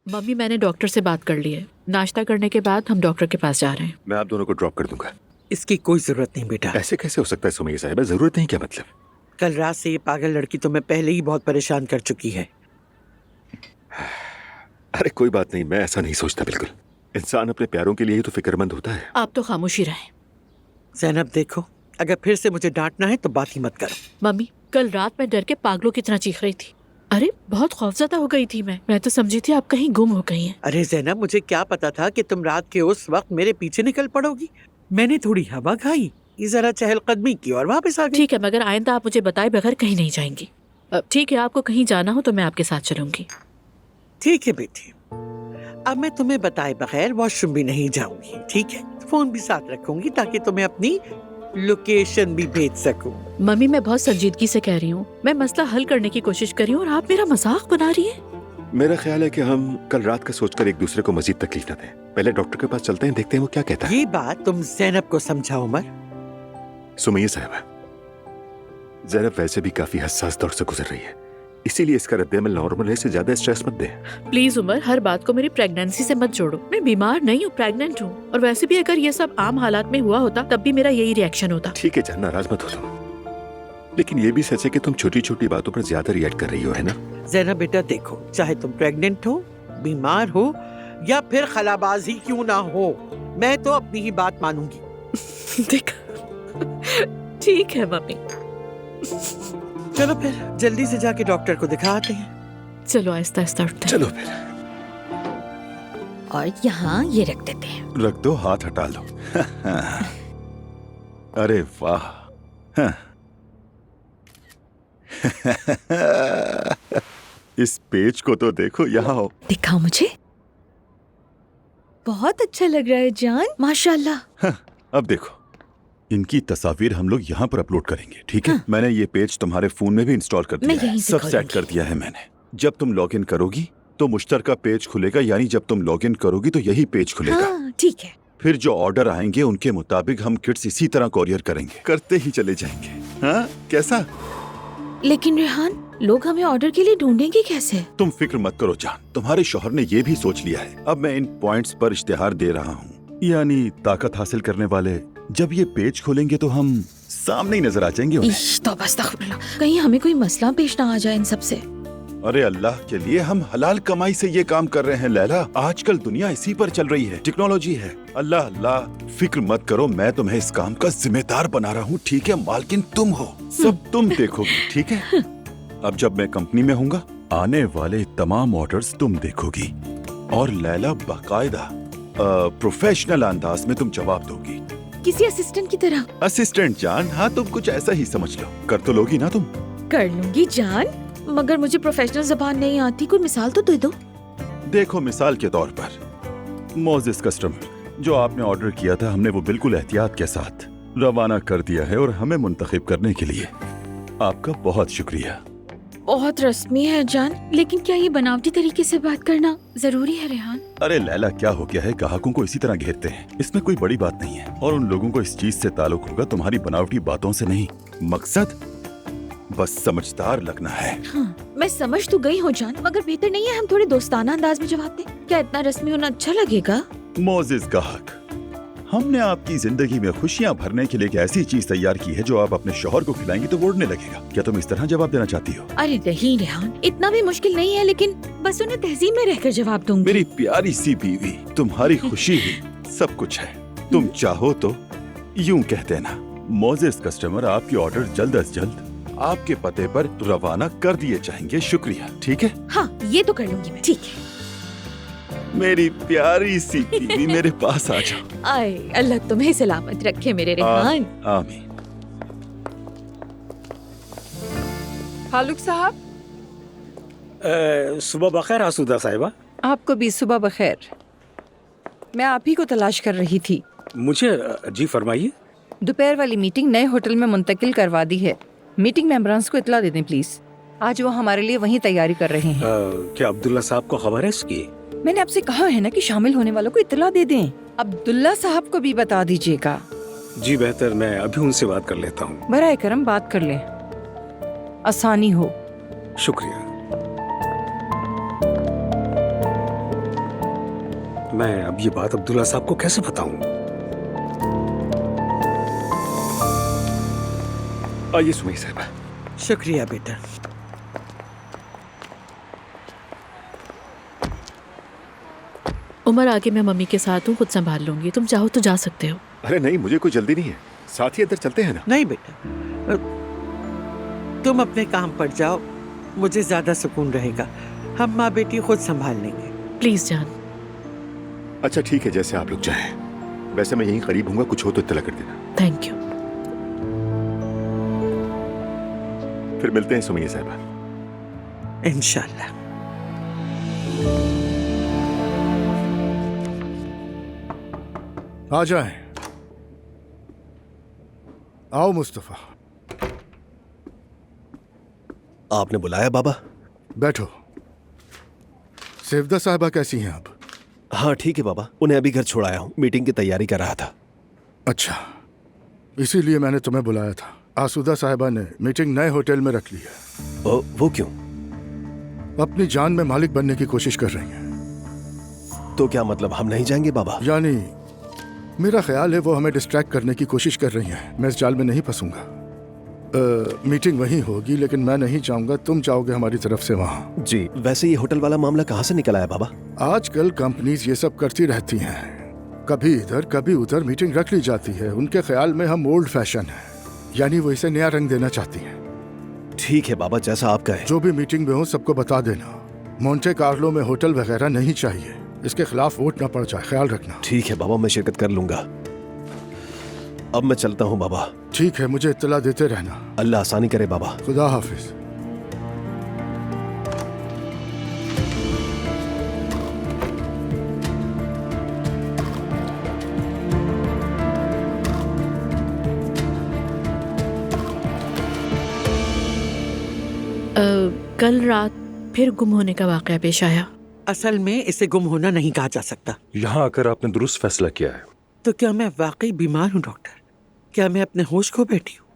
Mummy मैंने doctor से बात कर ली है। नाश्ता करने के बाद हम डॉक्टर के पास जा रहे हैं। मैं आप दोनों को ड्रॉप कर दूंगा। इसकी कोई जरूरत नहीं बेटा। ऐसे कैसे हो सकता है सुमैया साहिबा? जरूरत नहीं क्या मतलब? कल रात से ये पागल लड़की तुम्हें पहले ही बहुत परेशान कर चुकी है। अरे कोई बात नहीं, मैं ऐसा नहीं सोचता बिल्कुल। इंसान अपने प्यारों के लिए ही तो फिक्रमंद होता है। आप तो खामोशी रहें। ज़ैनब देखो, अगर फिर से मुझे डांटना है तो बात ही मत करो। मम्मी कल रात मैं डर के पागलों की तरह चीख रही थी। अरे बहुत खौफजदा हो गई थी मैं तो समझी थी आप कहीं गुम हो गई हैं। अरे ज़ैनब, मुझे क्या पता था कि तुम रात के उस वक्त मेरे पीछे निकल पड़ोगी। मैंने थोड़ी हवा खाई, ये जरा चहलकदमी की और वापस आ गई। ठीक है, मगर आइंदा आप मुझे बताए बगैर कहीं नहीं जाएंगी। ठीक है, आपको कहीं जाना हो तो मैं आपके साथ चलूंगी। ठीक है बेटी, अब मैं तुम्हें बताए बगैर वॉशरूम भी नहीं जाऊंगी, ठीक है? फोन भी साथ रखूंगी ताकि तुम्हें अपनी लोकेशन भी भेज सकूं। मम्मी मैं बहुत संजीदगी से कह रही हूँ, मैं मसला हल करने की कोशिश कर रही हूँ और आप मेरा मजाक बना रही हैं। मेरा ख्याल है कि हम कल रात का सोचकर एक दूसरे को मजीद तकलीफ न दें। पहले डॉक्टर के पास चलते हैं, देखते हैं वो क्या कहता है। ये बात तुम ज़ैनब को समझाओ उमर। सुमैया साहिबा, ज़ैनब वैसे भी काफी हसास दौर से गुजर रही है, इसीलिए इसका रद्द-ए-अमल नॉर्मल है, इससे ज्यादा स्ट्रेस मत दे। प्लीज उमर, हर बात को मेरी प्रेगनेंसी से मत जोड़ो। मैं बीमार नहीं हूँ, प्रेग्नेंट हूँ। और वैसे भी अगर ये सब आम हालात में हुआ होता तब भी मेरा यही रिएक्शन होता। ठीक है जान, नाराज मत हो तुम, लेकिन ये भी सच है कि तुम छोटी छोटी बातों पर ज्यादा रिएक्ट कर रही हो, है ना? ज़ैनब बेटा देखो, चाहे तुम प्रेग्नेंट हो, बीमार हो या फिर खलाबाज ही क्यों ना हो, मैं तो अपनी ही बात मानूंगी। देख ठीक है मम्मी, चलो फिर जल्दी से जाके डॉक्टर को दिखा आते हैं। चलो आहिस्ता आहिस्ता उठते हैं। चलो फिर। और यहाँ ये रख देते हैं। रख दो, हाथ हटा लो। अरे वाह। हाँ। इस पेज को तो देखो, यहाँ हो। दिखाओ मुझे। बहुत अच्छा लग रहा है जान, माशाल्लाह। हाँ, अब देखो, इनकी तस्वीर हम लोग यहाँ पर अपलोड करेंगे, ठीक है? हाँ। मैंने ये पेज तुम्हारे फोन में भी इंस्टॉल कर मैं दिया है, यहीं से सब खोलूंगी। सेट कर दिया है मैंने। जब तुम लॉगिन करोगी तो मुश्तरका पेज खुलेगा, यानी जब तुम लॉगिन करोगी तो यही पेज खुलेगा। हाँ ठीक है। फिर जो ऑर्डर आएंगे उनके मुताबिक हम किट्स इसी तरह कोरियर करेंगे, करते ही चले जाएंगे। हाँ कैसा? लेकिन रेहान, लोग हमें ऑर्डर के लिए ढूंढेंगे कैसे? तुम फिक्र मत करो जान, तुम्हारे शौहर ने ये भी सोच लिया है। अब मैं इन पॉइंट्स पर इश्तिहार दे रहा हूँ, यानी ताकत हासिल करने वाले जब ये पेज खोलेंगे तो हम सामने ही नजर आ जाएंगे उन्हें। तौबा अस्तगफिरुल्लाह, कहीं हमें कोई मसला पेश ना आ जाए इन सब से। अरे अल्लाह के लिए, हम हलाल कमाई से ये काम कर रहे हैं लैला। आजकल दुनिया इसी पर चल रही है, टेक्नोलॉजी है। अल्लाह अल्लाह, फिक्र मत करो, मैं तुम्हें इस काम का जिम्मेदार बना रहा हूँ, ठीक है? मालकिन तुम हो, सब तुम देखोगी, ठीक है? अब जब मैं कंपनी में हूँगा, आने वाले तमाम ऑर्डर्स तुम देखोगी और लैला बाकायदा प्रोफेशनल अंदाज में तुम जवाब दोगी, किसी असिस्टेंट की तरह। असिस्टेंट जान। हाँ तुम कुछ ऐसा ही समझ लो, कर तो लोगी ना तुम? कर लूंगी जान, मगर मुझे प्रोफेशनल ज़बान नहीं आती, कोई मिसाल तो दे दो। देखो मिसाल के तौर पर, मोजिस कस्टमर जो आपने ऑर्डर किया था, हमने वो बिल्कुल एहतियात के साथ रवाना कर दिया है और हमें मुंतखब करने के लिए आपका बहुत शुक्रिया। बहुत रस्मी है जान, लेकिन क्या ये बनावटी तरीके से बात करना जरूरी है रेहान? अरे लैला, क्या हो गया है? ग्राहकों को इसी तरह घेरते हैं, इसमें कोई बड़ी बात नहीं है। और उन लोगों को इस चीज से ताल्लुक होगा, तुम्हारी बनावटी बातों से नहीं। मकसद बस समझदार लगना है। हाँ, मैं समझ तो गई हूँ जान, मगर बेहतर नहीं है हम थोड़े दोस्ताना अंदाज में जवाब दें? क्या इतना रस्मी होना अच्छा लगेगा? मोजिस ग्राहक, हमने आपकी जिंदगी में खुशियाँ भरने के लिए एक ऐसी चीज तैयार की है जो आप अपने शौहर को खिलाएंगी तो वो उड़ने लगेगा। क्या तुम इस तरह जवाब देना चाहती हो? अरे नहीं रेहान, इतना भी मुश्किल नहीं है, लेकिन बस उन्हें तहजीब में रहकर जवाब दूंगी। मेरी प्यारी सी बीवी, तुम्हारी खुशी ही सब कुछ है। तुम चाहो तो यूं कह देना, मोजिस कस्टमर आपके ऑर्डर जल्द अज जल्द आपके पते पर रवाना कर दिए जाएंगे। शुक्रिया, ठीक है? हाँ ये तो कर लूंगी मैं, ठीक है। मेरी प्यारी सी बीवी, मेरे पास आ जाओ। आए अल्लाह तुम्हें सलामत रखे मेरे रेहान। आमीन। फालूक साहब, सुबह बखैर आसूदा साहिबा। आपको भी सुबह बखैर। मैं आप ही को तलाश कर रही थी। मुझे जी फरमाइए। दोपहर वाली मीटिंग नए होटल में मुंतकिल करवा दी है। मीटिंग मेंबर्स को इतला दे दें प्लीज। आज वो हमारे लिए वहीं तैयारी कर रहे हैं। क्या अब्दुल्ला साहब को खबर है इसकी? मैंने आपसे कहा है ना कि शामिल होने वालों को इतला दे दें। अब्दुल्ला साहब को भी बता दीजिएगा। जी बेहतर, मैं अभी उनसे बात कर लेता हूँ। बराए करम बात कर लें, आसानी हो। शुक्रिया। मैं अब ये बात अब्दुल्ला साहब को कैसे बताऊं? आइए सुमैया साहिबा। शुक्रिया बेटा। उमर आगे मैं मम्मी के साथ हूँ, खुद संभाल लूंगी। तुम चाहो तो जा सकते हो। अरे नहीं, मुझे कोई जल्दी नहीं है, साथ ही अंदर चलते हैं ना। नहीं बेटा, तुम अपने काम पर जाओ, मुझे ज्यादा सुकून रहेगा। हम माँ बेटी खुद संभाल लेंगे। प्लीज जान। अच्छा ठीक है, जैसे आप लोग चाहें। वैसे मैं यहीं करीब हूँ, कुछ हो तो इत्तला कर देना। Thank you. फिर मिलते हैं सुमैया साहिबा। इंशाल्लाह। आ जाएं। आओ मुस्तफा। आपने बुलाया बाबा? बैठो। सेवदा साहिबा कैसी हैं अब? हाँ ठीक है बाबा, उन्हें अभी घर छोड़ाया हूँ, मीटिंग की तैयारी कर रहा था। अच्छा, इसीलिए मैंने तुम्हें बुलाया था। आसूदा साहिबा ने मीटिंग नए होटल में रख ली है। वो क्यों? अपनी जान में मालिक बनने की कोशिश कर रही हैं। तो क्या मतलब हम नहीं जाएंगे बाबा? यानी मेरा ख्याल है वो हमें डिस्ट्रैक्ट करने की कोशिश कर रही हैं। मैं इस जाल में नहीं फंसूंगा। मीटिंग वहीं होगी, लेकिन मैं नहीं चाहूंगा तुम जाओगे हमारी तरफ से वहाँ। जी, वैसे ये होटल वाला मामला कहाँ से निकला है बाबा? आजकल कंपनीज ये सब करती रहती हैं, कभी इधर कभी उधर मीटिंग रख ली जाती है। उनके ख्याल में हम ओल्ड फैशन है, यानी वो इसे नया रंग देना चाहती हैं। ठीक है बाबा, जैसा आप कहें। जो भी मीटिंग में हो सबको बता देना। मोंटे कार्लो में होटल वगैरह नहीं चाहिए, इसके खिलाफ वोट ना पड़ जाए, ख्याल रखना। ठीक है बाबा, मैं शिरकत कर लूंगा। अब मैं चलता हूँ बाबा। ठीक है, मुझे इत्तला देते रहना। अल्लाह आसानी करे बाबा। खुदा हाफिज। कल रात फिर गुम होने का वाकया पेश आया। असल में इसे गुम होना नहीं कहा जा सकता। यहाँ आकर आपने दुरुस्त फैसला किया है। तो क्या मैं वाकई बीमार हूँ डॉक्टर? क्या मैं अपने होश खो बैठी हूँ?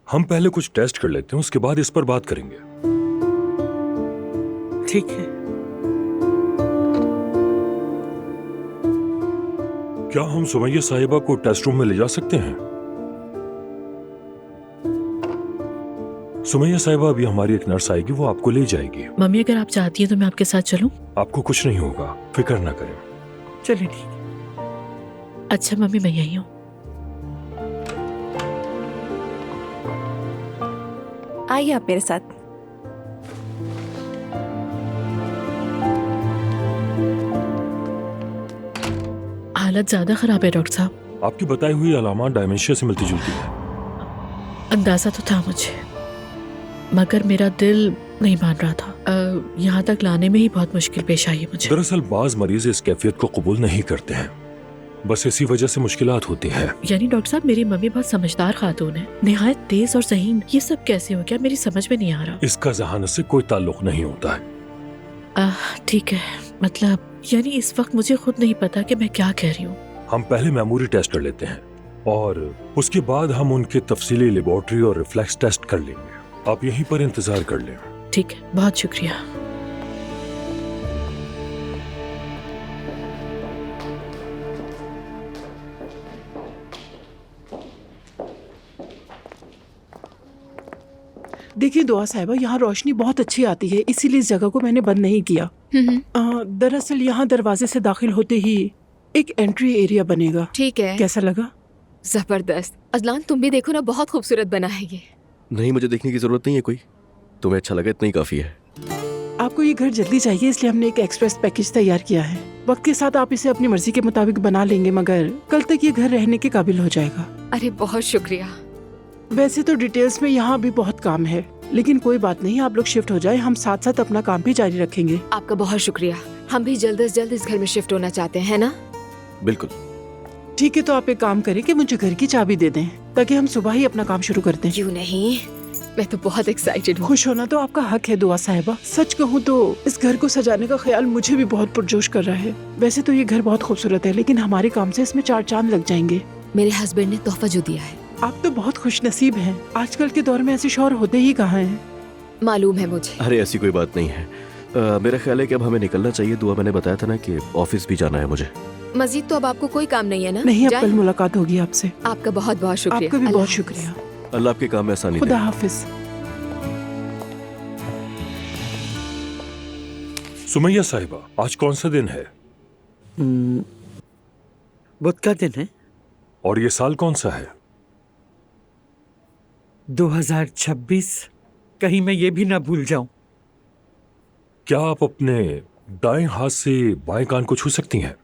हम पहले कुछ टेस्ट कर लेते हैं, उसके बाद इस पर बात करेंगे। ठीक है। क्या हम सुमैया साहिबा को टेस्ट रूम में ले जा सकते हैं? सुमैया साहिबा, अभी हमारी एक नर्स आएगी, वो आपको ले जाएगी। मम्मी अगर आप चाहती हैं तो मैं आपके साथ चलूं? आपको कुछ नहीं होगा, फिक्र ना करें। चलिए ठीक है। अच्छा मम्मी, मैं यही हूँ। आइए आप मेरे साथ। हालत ज्यादा खराब है डॉक्टर साहब। आपकी बताई हुई अलामत डायमेंशिया से मिलती जुलती है। अंदाजा तो था मुझे, मगर मेरा दिल नहीं मान रहा था। यहाँ तक लाने में ही बहुत मुश्किल पेश आई है मुझे। दरअसल बाज मरीज इस कैफियत को कबूल नहीं करते हैं, बस इसी वजह से मुश्किलात होती है। यानी डॉक्टर साहब, मेरी मम्मी बहुत समझदार खातून है, निहायत तेज और सहीन। ये सब कैसे हो गया, मेरी समझ में नहीं आ रहा। इसका जहानत से कोई ताल्लुक नहीं होता है। ठीक है, मतलब यानी इस वक्त मुझे खुद नहीं पता कि मैं क्या कह रही हूँ। हम पहले मेमोरी टेस्ट कर लेते हैं और उसके बाद हम उनके तफसीली लेबोरेटरी और रिफ्लेक्स टेस्ट कर लेंगे। आप यहीं पर इंतजार कर लें। ठीक है, बहुत शुक्रिया। देखिए दुआ साहिबा, यहाँ रोशनी बहुत अच्छी आती है, इसीलिए इस जगह को मैंने बंद नहीं किया। दरअसल यहाँ दरवाजे से दाखिल होते ही एक एंट्री एरिया बनेगा। ठीक है। कैसा लगा? जबरदस्त। अजलान, तुम भी देखो ना, बहुत खूबसूरत बना है ये। नहीं, मुझे देखने की जरूरत नहीं है कोई, तुम्हें अच्छा लगे इतना ही काफी है। आपको ये घर जल्दी चाहिए, इसलिए हमने एक एक्सप्रेस पैकेज तैयार किया है। वक्त के साथ आप इसे अपनी मर्जी के मुताबिक बना लेंगे, मगर कल तक ये घर रहने के काबिल हो जाएगा। अरे बहुत शुक्रिया। वैसे तो डिटेल्स में यहाँ भी बहुत काम है, लेकिन कोई बात नहीं, आप लोग शिफ्ट हो जाए, हम साथ साथ अपना काम भी जारी रखेंगे। आपका बहुत शुक्रिया। हम भी जल्द से जल्द इस घर में शिफ्ट होना चाहते हैं, है ना? बिल्कुल। ठीक है, तो आप एक काम करें कि मुझे घर की चाबी दे दें, ताकि हम सुबह ही अपना काम शुरू कर दें। क्यों नहीं, मैं तो बहुत एक्साइटेड हूँ। खुश होना तो आपका हक है दुआ साहिबा। सच कहूँ तो इस घर को सजाने का ख्याल मुझे भी बहुत पुरजोश कर रहा है। वैसे तो ये घर बहुत खूबसूरत है, लेकिन हमारे काम से इसमें 4 चांद लग जाएंगे। मेरे हस्बैंड ने तोहफा जो दिया है। आप तो बहुत खुश नसीब हैं। आजकल के दौर में ऐसे शौहर होते ही कहाँ हैं। मालूम है मुझे। अरे ऐसी कोई बात नहीं है, मेरा ख्याल है कि अब हमें निकलना चाहिए। दुआ मैंने बताया था ना कि ऑफिस भी जाना है मुझे। मजीद तो अब आपको कोई काम नहीं है ना? नहीं, अब जाएं? कल मुलाकात होगी आपसे। आपका बहुत बहुत शुक्रिया। आपका भी अल्लाह बहुत हाफ़िज़। शुक्रिया। अल्लाह आपके काम में आसानी खुदा दे। हाफिज। सुमैया साहिबा, आज कौन सा दिन है? बुध का दिन है। और ये साल कौन सा है? 2026। कहीं मैं ये भी ना भूल जाऊं। क्या आप अपने दाएं हाथ से बाएं कान को छू सकती हैं?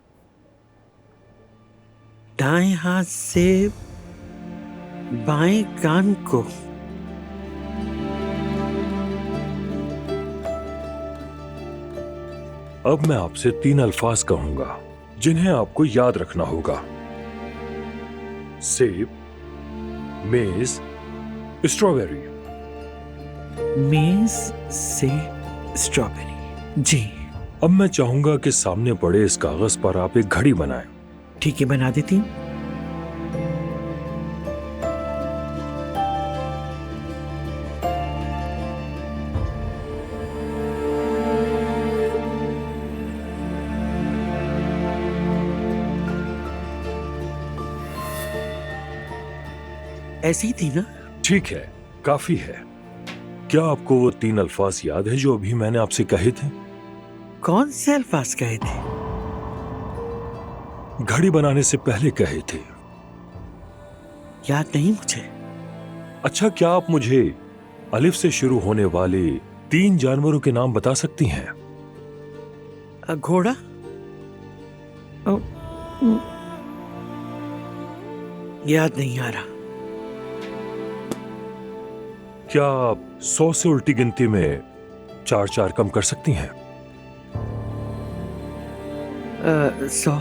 दाएं हाथ से बाएं कान को? अब मैं आपसे 3 अल्फाज कहूंगा जिन्हें आपको याद रखना होगा। सेब, मेज, स्ट्रॉबेरी। मेज से स्ट्रॉबेरी। जी। अब मैं चाहूंगा कि सामने पड़े इस कागज पर आप एक घड़ी बनाएं। ठीक है, बना देती हूँ। ऐसी ही थी ना? ठीक है, काफी है। क्या आपको वो 3 अल्फाज याद है जो अभी मैंने आपसे कहे थे? कौन से अल्फाज कहे थे? घड़ी बनाने से पहले कहे थे। याद नहीं मुझे। अच्छा, क्या आप मुझे अलिफ से शुरू होने वाले 3 जानवरों के नाम बता सकती हैं? घोड़ा, याद नहीं आ रहा। क्या आप 100 से उल्टी गिनती में 4 कम कर सकती हैं? 100,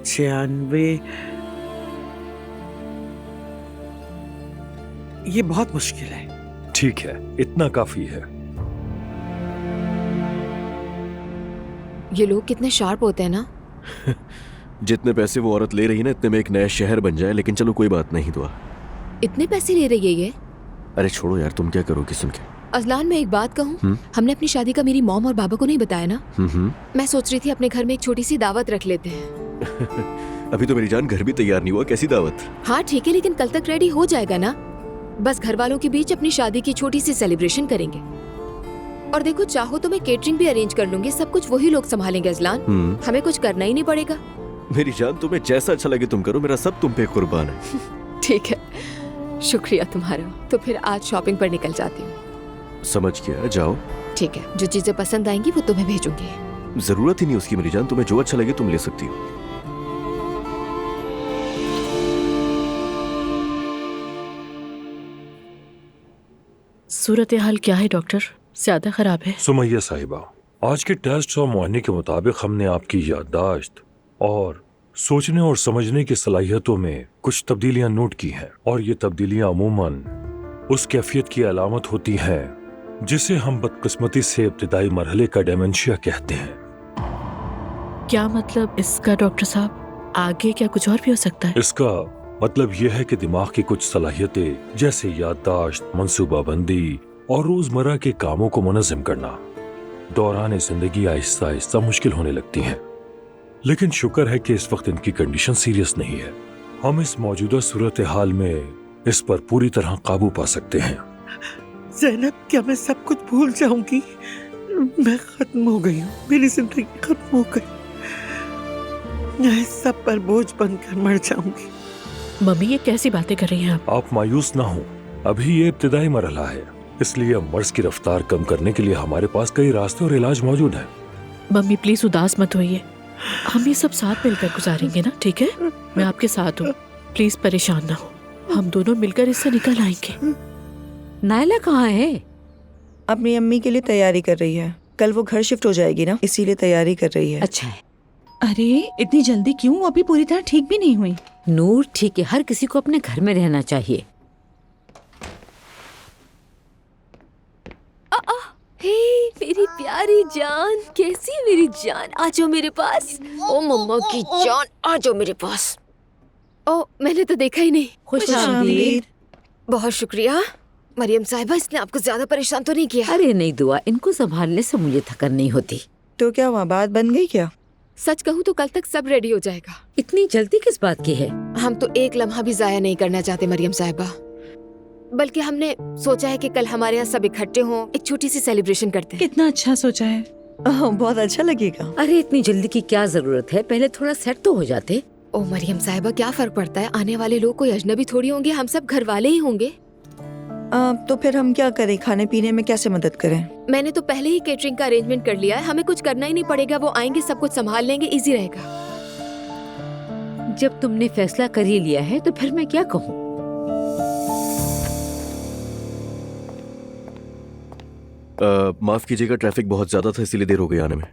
96। ये बहुत मुश्किल है। ठीक है, इतना काफी है। ये लोग कितने शार्प होते हैं ना। जितने पैसे वो औरत ले रही है ना, इतने में एक नया शहर बन जाए। लेकिन चलो कोई बात नहीं। दुआ। इतने पैसे ले रही है ये? अरे छोड़ो यार, तुम क्या करोगी सुन के। अजलान, मैं एक बात कहूँ, हमने अपनी शादी का मेरी मॉम और बाबा को नहीं बताया ना। मैं सोच रही थी अपने घर में एक छोटी सी दावत रख लेते हैं। अभी तो मेरी जान घर भी तैयार नहीं हुआ, कैसी दावत? हाँ ठीक है, लेकिन कल तक रेडी हो जाएगा ना। बस घर वालों के बीच अपनी शादी की छोटी सी सेलिब्रेशन करेंगे। और देखो, चाहो तो मैं केटरिंग भी अरेंज कर लूंगी। सब कुछ वही लोग संभालेंगे अजलान। हमें कुछ करना ही नहीं पड़ेगा। मेरी जान, तुम्हें जैसा अच्छा लगे तुम करो, मेरा सब तुम पे कुर्बान है। ठीक है, शुक्रिया तुम्हारा। तो फिर आज शॉपिंग पर निकल जाती हूँ। समझ गया, जाओ। ठीक है, जो चीजें पसंद आएंगी वो तुम्हें भेजूंगी। जरूरत ही नहीं उसकी मेरी जान, तुम्हें जो अच्छा लगे तुम ले सकती हो। सूरत हाल क्या है डॉक्टर? ज्यादा खराब है? सुमैया साहिबा, आज के टेस्ट और मुआयने के मुताबिक हमने आपकी याददाश्त और सोचने और समझने की सलाहियतों में कुछ तब्दीलियां नोट की हैं। और ये तब्दीलियां अमूमन उस कैफियत की अलामत होती हैं जिसे हम बदकिस्मती से इब्तिदाई मरहले का डेमेंशिया कहते हैं। क्या मतलब इसका डॉक्टर साहब? आगे क्या कुछ और भी हो सकता है? इसका मतलब यह है कि दिमाग की कुछ सलाहियतें जैसे याददाश्त, मंसूबाबंदी और रोजमर्रा के कामों को मुनज़्ज़म करना दौरान जिंदगी आहिस्ता आहिस्ता मुश्किल होने लगती हैं। लेकिन शुक्र है कि इस वक्त इनकी कंडीशन सीरियस नहीं है। हम इस मौजूदा सूरत हाल में इस पर पूरी तरह काबू पा सकते हैं। ज़ैनब, क्या मैं सब कुछ भूल जाऊंगी? मैं खत्म हो गई हूँ, मेरी जिंदगी खत्म हो गई। मैं सब पर बोझ बनकर मर जाऊंगी। मम्मी, ये कैसी बातें कर रही हैं आप मायूस ना हो, अभी ये इब्तिदाई मरहला है, इसलिए मर्ज की रफ्तार कम करने के लिए हमारे पास कई रास्ते और इलाज मौजूद हैं। मम्मी प्लीज उदास मत होइए, हम ये सब साथ मिलकर गुजारेंगे ना, ठीक है? मैं आपके साथ हूँ, प्लीज परेशान ना हो, हम दोनों मिलकर इससे निकल आएंगे। नायला कहाँ है? अपनी अम्मी के लिए तैयारी कर रही है। कल वो घर शिफ्ट हो जाएगी ना, इसीलिए तैयारी कर रही है। अच्छा है। अरे इतनी जल्दी क्यों? वो अभी पूरी तरह ठीक भी नहीं हुई। नूर, ठीक है, हर किसी को अपने घर में रहना चाहिए। हे मेरी प्यारी जान, कैसी है मेरी जान? आ जाओ मेरे पास। ओ मम्मा की जान, आ जाओ मेरे पास। ओ, मैंने तो देखा ही नहीं। खुश आमदीद। बहुत शुक्रिया। मरियम साहिबा, इसने आपको ज्यादा परेशान तो नहीं किया? अरे नहीं दुआ, इनको संभालने से मुझे थकन नहीं होती। तो क्या हुआ, बात बन गई क्या? सच कहूँ तो कल तक सब रेडी हो जाएगा। इतनी जल्दी किस बात की है? हम तो एक लम्हा भी जाया नहीं करना चाहते मरियम साहिबा, बल्कि हमने सोचा है कि कल हमारे यहाँ सब इकट्ठे हों, एक छोटी सी सेलिब्रेशन करते हैं। कितना अच्छा सोचा है। बहुत अच्छा लगेगा। अरे इतनी जल्दी की क्या जरूरत है, पहले थोड़ा सेट तो हो जाते। ओ मरियम साहिबा, क्या फर्क पड़ता है, आने वाले लोग कोई अजनबी थोड़ी होंगे, हम सब घर वाले ही होंगे। तो फिर हम क्या करें, खाने पीने में कैसे मदद करें? मैंने तो पहले ही केटरिंग का अरेंजमेंट कर लिया है, हमें कुछ करना ही नहीं पड़ेगा, वो आएंगे सब कुछ संभाल लेंगे, इजी रहेगा। जब तुमने फैसला कर ही लिया है तो फिर मैं क्या कहूँ। माफ कीजिएगा, ट्रैफिक बहुत ज्यादा था इसीलिए देर हो गई आने में।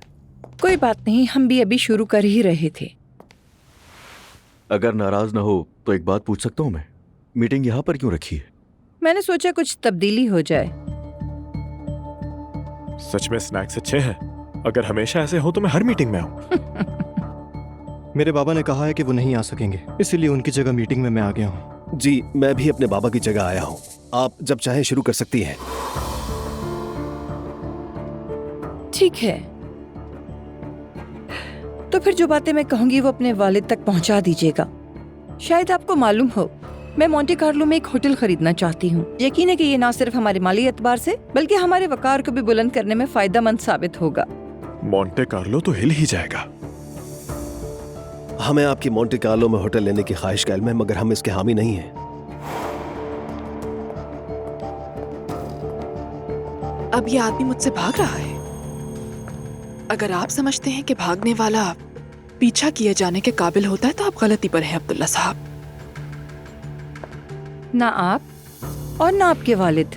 कोई बात नहीं, हम भी अभी शुरू कर ही रहे थे। अगर नाराज ना हो तो एक बात पूछ सकता हूँ मैं, मीटिंग यहाँ पर क्यों रखी है? मैंने सोचा कुछ तब्दीली हो जाए। सच में स्नैक्स अच्छे हैं। अगर हमेशा ऐसे हो तो मैं हर मीटिंग में आऊं। मेरे बाबा ने कहा है कि वो नहीं आ सकेंगे, इसीलिए उनकी जगह मीटिंग में मैं आ गया हूँ। जी, मैं भी अपने बाबा की जगह आया हूँ। आप जब चाहें शुरू कर सकती हैं। ठीक है, तो फिर जो बातें मैं कहूंगी वो अपने वालिद तक पहुंचा दीजिएगा। शायद आपको मालूम हो, मैं मोंटे कार्लो में एक होटल खरीदना चाहती हूँ। यकीन है कि ये ना सिर्फ हमारे माली एतबार से बल्कि हमारे वकार को भी बुलंद करने में फायदेमंद साबित होगा। मोंटे कार्लो तो हिल ही जाएगा। हमें आपकी मोंटे कार्लो में होटल लेने की ख्वाहिश का इल्म है, मगर हम इसके हामी नहीं हैं। अब ये आदमी मुझसे भाग रहा है। अगर आप समझते हैं कि भागने वाला पीछा किए जाने के काबिल होता है तो आप गलती पर हैं अब्दुल्ला साहब। ना आप और ना आपके वालिद।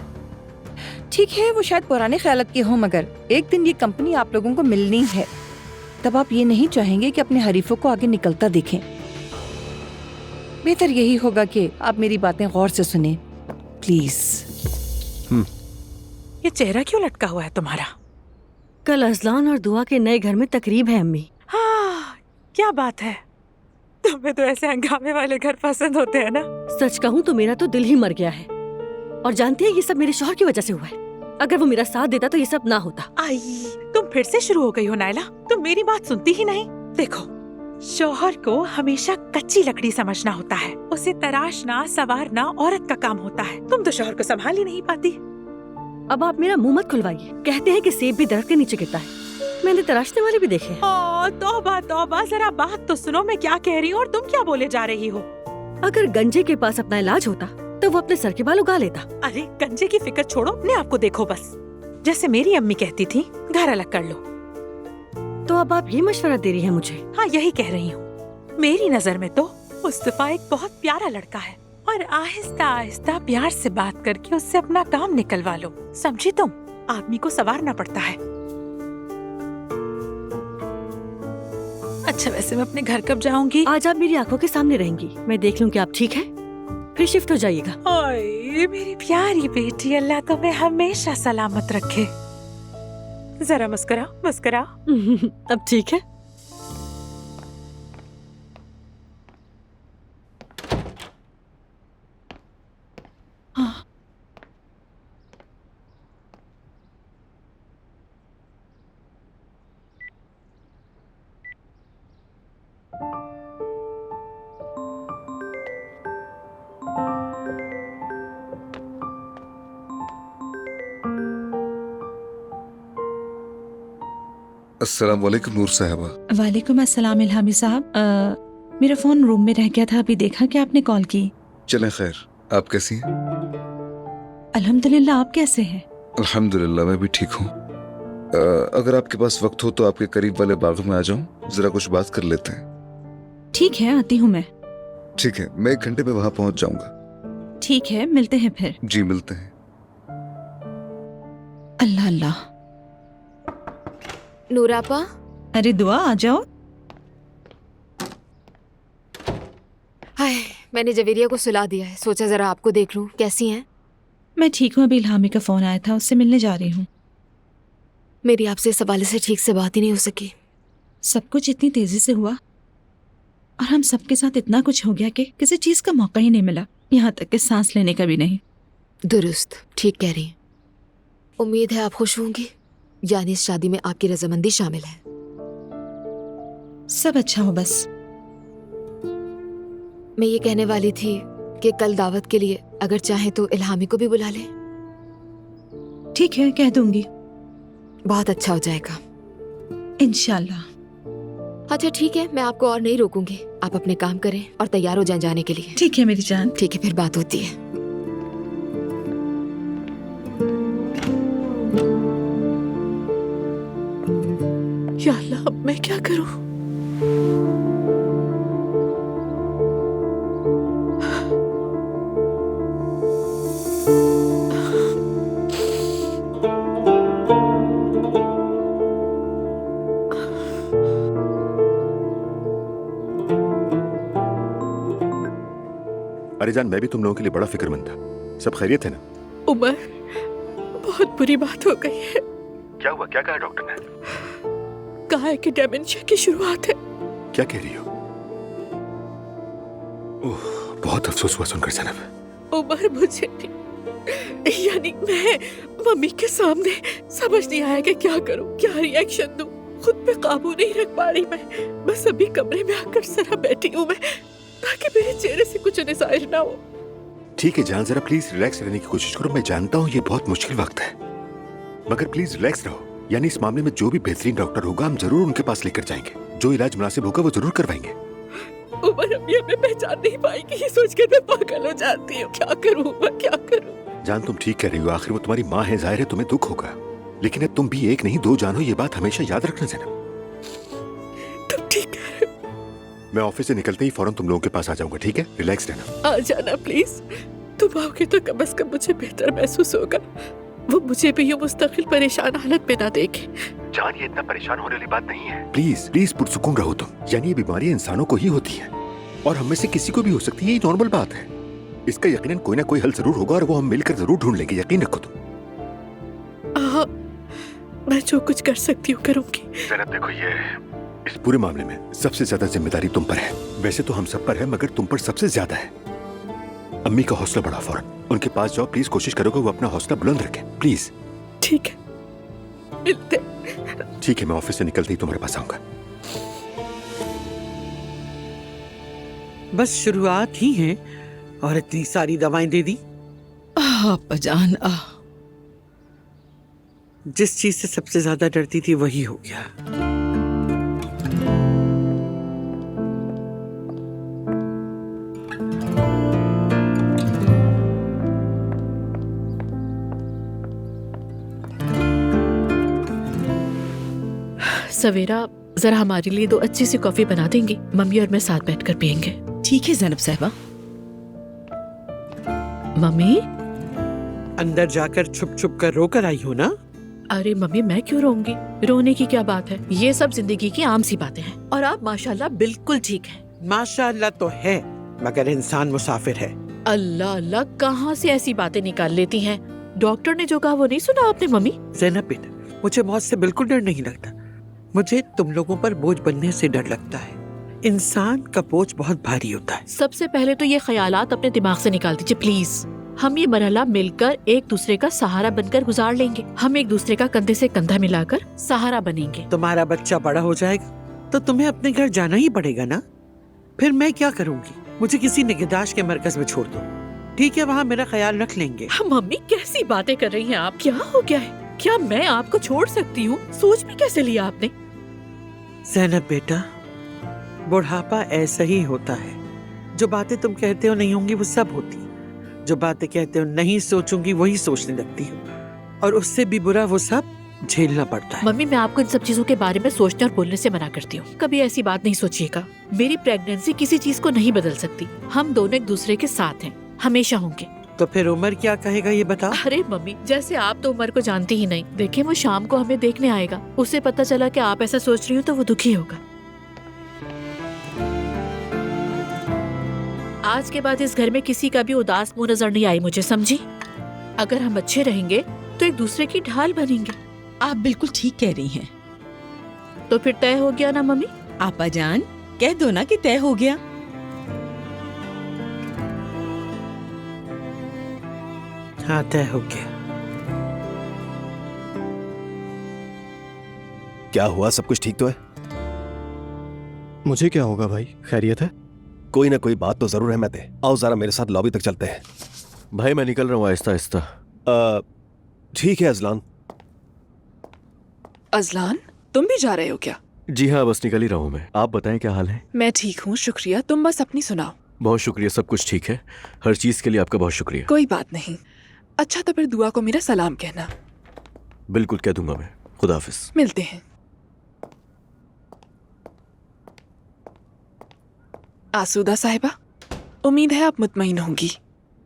ठीक है, वो शायद पुराने ख्यालात के हों, मगर एक दिन ये कंपनी आप लोगों को मिलनी है, तब आप ये नहीं चाहेंगे कि अपने हरीफों को आगे निकलता देखें। बेहतर यही होगा कि आप मेरी बातें गौर से सुने, प्लीज। ये चेहरा क्यों लटका हुआ है तुम्हारा? कल अजलान और दुआ के नए घर में तकरीब है अम्मी। हाँ, क्या बात है, तुम्हें तो ऐसे हंगामे वाले घर पसंद होते हैं ना। सच कहूँ तो मेरा तो दिल ही मर गया है, और जानती है ये सब मेरे शौहर की वजह से हुआ है। अगर वो मेरा साथ देता तो ये सब ना होता। आई, तुम फिर से शुरू हो गई हो नायला, तुम मेरी बात सुनती ही नहीं। देखो, शौहर को हमेशा कच्ची लकड़ी समझना होता है, उसे तराशना संवारना औरत का काम होता है। तुम तो शौहर को संभाल ही नहीं पाती। अब आप मेरा मुंह मत खुलवाइए। कहते हैं कि सेब भी दरख्त के नीचे गिरता है, मैंने तराशने वाले भी देखे हैं। तौबा तौबा, जरा बात तो सुनो, मैं क्या कह रही हूँ और तुम क्या बोले जा रही हो। अगर गंजे के पास अपना इलाज होता तो वो अपने सर के बाल उगा लेता। अरे गंजे की फिक्र छोड़ो, अपने आप को देखो बस। जैसे मेरी अम्मी कहती थी, घर अलग कर लो। तो अब आप ये मशवरा दे रही हैं मुझे? हाँ, यही कह रही हूँ। मेरी नजर में तो मुस्तफा एक बहुत प्यारा लड़का है, और आहिस्ता आहिस्ता प्यार से बात करके उससे अपना काम निकलवा लो। समझी तुम? आदमी को संवारना पड़ता है। अच्छा, वैसे मैं अपने घर कब जाऊंगी? आज आप मेरी आंखों के सामने रहेंगी, मैं देख लूं कि आप ठीक है, फिर शिफ्ट हो जाइएगा। ओए मेरी प्यारी बेटी, अल्लाह तुम्हें हमेशा सलामत रखे। जरा मुस्कुरा मुस्कुरा। अब ठीक है। अस्सलाम वालेकुम नूर साहबा। वालेकुम अस्सलाम इल्हामी साहब। मेरा फोन रूम में रह गया था, अभी देखा कि आपने कॉल की। चलें खैर, आप कैसी हैं? अल्हम्दुलिल्लाह, आप कैसे हैं? अल्हम्दुलिल्लाह, मैं भी ठीक हूँ। अगर आपके पास वक्त हो तो आपके करीब वाले बाग में आ जाऊं, जरा कुछ बात कर लेते हैं। ठीक है, आती हूँ मैं। ठीक है, मैं 1 घंटे में वहां पहुंच जाऊंगा। ठीक है, मिलते हैं फिर। जी मिलते हैं। अल्लाह अल्लाह। नूरापा, अरे दुआ, आ जाओ। हाय, मैंने जवेरिया को सुला दिया है, सोचा जरा आपको देख लूं, कैसी हैं? मैं ठीक हूँ, अभी इल्हामी का फोन आया था, उससे मिलने जा रही हूँ। मेरी आपसे इस हवाले से ठीक से बात ही नहीं हो सकी। सब कुछ इतनी तेजी से हुआ और हम सबके साथ इतना कुछ हो गया कि किसी चीज का मौका ही नहीं मिला, यहाँ तक कि सांस लेने का भी नहीं। दुरुस्त, ठीक कह रही हैं। उम्मीद है आप खुश होंगी, यानी इस शादी में आपकी रजामंदी शामिल है। सब अच्छा हो बस। मैं ये कहने वाली थी कि कल दावत के लिए अगर चाहें तो इल्हामी को भी बुला लें। ठीक है, कह दूंगी। बहुत अच्छा हो जाएगा इंशाल्लाह। अच्छा ठीक है, मैं आपको और नहीं रोकूंगी, आप अपने काम करें और तैयार हो जाएं जाने के लिए। ठीक है मेरी जान। ठीक है, फिर बात होती है। या अल्लाह, अब मैं क्या करूं? अरे जान, मैं भी तुम लोगों के लिए बड़ा फिक्रमंद था। सब खैरियत है ना? उमर, बहुत बुरी बात हो गई है। क्या हुआ? क्या कहा डॉक्टर ने? कहा है कि डेमेंशिया की शुरुआत है। क्या कह रही हो? ओह, बहुत अफसोस हुआ सुनकर ज़ैनब। उमर, मुझे यानी मैं मम्मी के सामने समझ नहीं आया कि क्या करूं, क्या रिएक्शन दूं। खुद पे काबू नहीं रख पा रही मैं। बस अभी कमरे में आकर जरा बैठी हूं मैं, ताकि मेरे चेहरे से कुछ नज़ाहिर ना हो। ठीक है जान, जरा प्लीज रिलैक्स रहने की कोशिश करो। मैं जानता हूँ ये बहुत मुश्किल वक्त है, मगर प्लीज रिलैक्स रहो। यानी इस मामले में जो भी बेहतरीन डॉक्टर होगा हम जरूर उनके पास लेकर जाएंगे। जो इलाज मुनासिब होगा वो जरूर करवाएंगे। उमर, अभी हमें पहचान नहीं पाएगी, ये सोचकर मैं पागल हो जाती हूँ। क्या करूँ मैं, क्या करूँ? जान, तुम ठीक कह रही हो। आखिर वो तुम्हारी माँ है, जाहिर है तुम्हें दुख होगा, लेकिन अब तुम भी एक नहीं दो जान हो। ये बात हमेशा याद रखना ज़ैनब। तुम ठीक कह रहे हो। मैं ऑफिस से निकलते ही फौरन तुम लोगों के पास आ जाऊंगा, ठीक है? रिलैक्स रहना। आ जाना प्लीज। तुम आओगे तो कम से कम मुझे बेहतर महसूस होगा। वो मुझे भी यूं मुस्तकिल परेशान हालत में ना देखे। जान, ये इतना परेशान होने वाली बात नहीं है। प्लीज प्लीज पुरसुकून रहो तुम। यानी ये बीमारियां इंसानों को ही होती हैं और हम में से किसी को भी हो सकती है। ये नॉर्मल बात है। इसका यकीनन कोई ना कोई हल जरूर होगा और वो हम मिलकर जरूर ढूंढ लेंगे, यकीन रखो तुम। मैं जो कुछ कर सकती हूँ करूंगी। ज़ैनब देखो, ये इस पूरे मामले में सबसे ज्यादा जिम्मेदारी तुम पर है। वैसे तो हम सब पर है, मगर तुम पर सबसे ज्यादा है। अम्मी का हौसला बढ़ा, फौरन उनके पास जाओ। प्लीज कोशिश करो कि वो अपना हौसला बुलंद रखें, प्लीज। ठीक है, मिलते। ठीक है, मैं ऑफिस से निकलते ही तुम्हारे पास आऊंगा। बस शुरुआत ही है और इतनी सारी दवाएं दे दी। अब्बाजान, जिस चीज से सबसे ज्यादा डरती थी वही हो गया। सवेरा, जरा हमारे लिए 2 अच्छी सी कॉफी बना देंगी? मम्मी और मैं साथ बैठकर पियेंगे। ठीक है ज़ैनब साहिबा। मम्मी, अंदर जाकर छुप छुप कर रोकर आई हो ना? अरे मम्मी, मैं क्यों रोऊंगी? रोने की क्या बात है? ये सब जिंदगी की आम सी बातें हैं और आप माशाल्लाह बिल्कुल ठीक हैं। माशाल्लाह तो है, मगर इंसान मुसाफिर है। अल्लाह अल्लाह, कहाँ से ऐसी बातें निकाल लेती हैं? डॉक्टर ने जो कहा वो नहीं सुना आपने मम्मी? ज़ैनब बेटा, मुझे मौत से बिल्कुल डर नहीं लगता। मुझे तुम लोगों पर बोझ बनने से डर लगता है। इंसान का बोझ बहुत भारी होता है। सबसे पहले तो ये ख्यालात अपने दिमाग से निकाल दीजिए प्लीज। हम ये मरहला मिलकर एक दूसरे का सहारा बनकर गुजार लेंगे। हम एक दूसरे का कंधे से कंधा मिलाकर सहारा बनेंगे। तुम्हारा बच्चा बड़ा हो जाएगा तो तुम्हें अपने घर जाना ही पड़ेगा ना। फिर मैं क्या करूँगी? मुझे किसी निगहदाश्त के मरकज में छोड़ दो, ठीक है? वहाँ मेरा ख्याल रख लेंगे। मम्मी, कैसी बातें कर रही हैं आप? क्या हो गया है? क्या मैं आपको छोड़ सकती हूँ? सोच भी कैसे लिया आपने? ज़ैनब बेटा, बुढ़ापा ऐसा ही होता है। जो बातें तुम कहते हो नहीं होंगी वो सब होती है। जो बातें कहते हो नहीं सोचूंगी वही सोचने लगती हो, और उससे भी बुरा वो सब झेलना पड़ता है। मम्मी, मैं आपको इन सब चीजों के बारे में सोचने और बोलने से मना करती हूँ। कभी ऐसी बात नहीं सोचिएगा। मेरी प्रेगनेंसी किसी चीज को नहीं बदल सकती। हम दोनों एक दूसरे के साथ हैं, हमेशा होंगे। तो फिर उमर क्या कहेगा ये बताओ? अरे मम्मी, जैसे आप तो उमर को जानती ही नहीं। देखिए, वो शाम को हमें देखने आएगा। उसे पता चला कि आप ऐसा सोच रही हो तो वो दुखी होगा। आज के बाद इस घर में किसी का भी उदास मुंह नजर नहीं आई मुझे, समझी? अगर हम अच्छे रहेंगे तो एक दूसरे की ढाल बनेंगे। आप बिल्कुल ठीक कह रही हैं। तो फिर तय हो गया ना मम्मी? आपा जान, कह दो ना कि तय हो गया। हाँ, तय हो गया। क्या हुआ, सब कुछ ठीक तो है? मुझे क्या होगा भाई, खैरियत है? कोई ना कोई बात तो जरूर है। मैं आओ जरा मेरे साथ लॉबी तक चलते हैं। भाई मैं निकल रहा हूँ आहिस्ता आहिस्ता। ठीक है अजलान। अजलान, तुम भी जा रहे हो क्या? जी हाँ, बस निकल ही रहा हूँ मैं। आप बताएं क्या हाल है? मैं ठीक हूँ, शुक्रिया। तुम बस अपनी सुनाओ। बहुत शुक्रिया, सब कुछ ठीक है। हर चीज के लिए आपका बहुत शुक्रिया। कोई बात नहीं। अच्छा तो फिर दुआ को मेरा सलाम कहना। बिल्कुल कह दूंगा मैं। खुदा हाफिज। मिलते हैं। आसूदा साहिबा, उम्मीद है आप मुतमईन होंगी।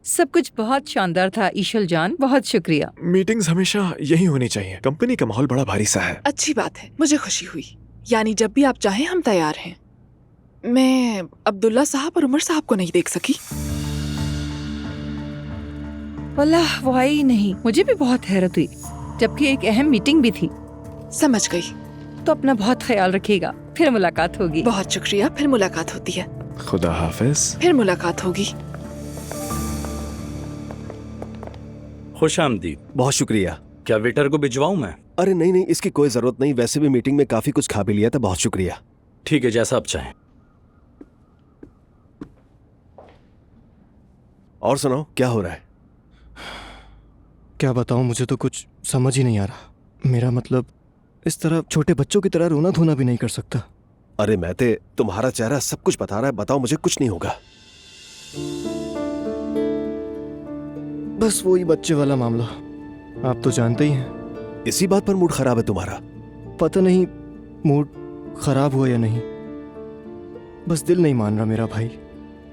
सब कुछ बहुत शानदार था ईशल जान, बहुत शुक्रिया। मीटिंग्स हमेशा यही होनी चाहिए। कंपनी का माहौल बड़ा भारी सा है। अच्छी बात है, मुझे खुशी हुई। यानी जब भी आप चाहें हम तैयार हैं। मैं अब्दुल्ला साहब और उमर साहब को नहीं देख सकी। वल्लाह वो आई नहीं। मुझे भी बहुत हैरत हुई, जबकि एक अहम मीटिंग भी थी। समझ गई। तो अपना बहुत ख्याल रखिएगा, फिर मुलाकात होगी। बहुत शुक्रिया, फिर मुलाकात होती है। खुदा हाफिज। फिर मुलाकात होगी। खुश आमदीद। बहुत शुक्रिया। क्या वेटर को भिजवाऊं मैं? अरे नहीं नहीं, इसकी कोई जरूरत नहीं। वैसे भी मीटिंग में काफी कुछ खा भी लिया था। बहुत शुक्रिया। ठीक है, जैसा आप चाहें। और सुनाओ, क्या हो रहा है? क्या बताऊं, मुझे तो कुछ समझ ही नहीं आ रहा। मेरा मतलब, इस तरह छोटे बच्चों की तरह रोना धोना भी नहीं कर सकता। अरे महते, तुम्हारा चेहरा सब कुछ बता रहा है। बताओ, मुझे कुछ नहीं होगा। बस वही बच्चे वाला मामला, आप तो जानते ही हैं। इसी बात पर मूड खराब है तुम्हारा? पता नहीं मूड खराब हुआ या नहीं, बस दिल नहीं मान रहा मेरा भाई।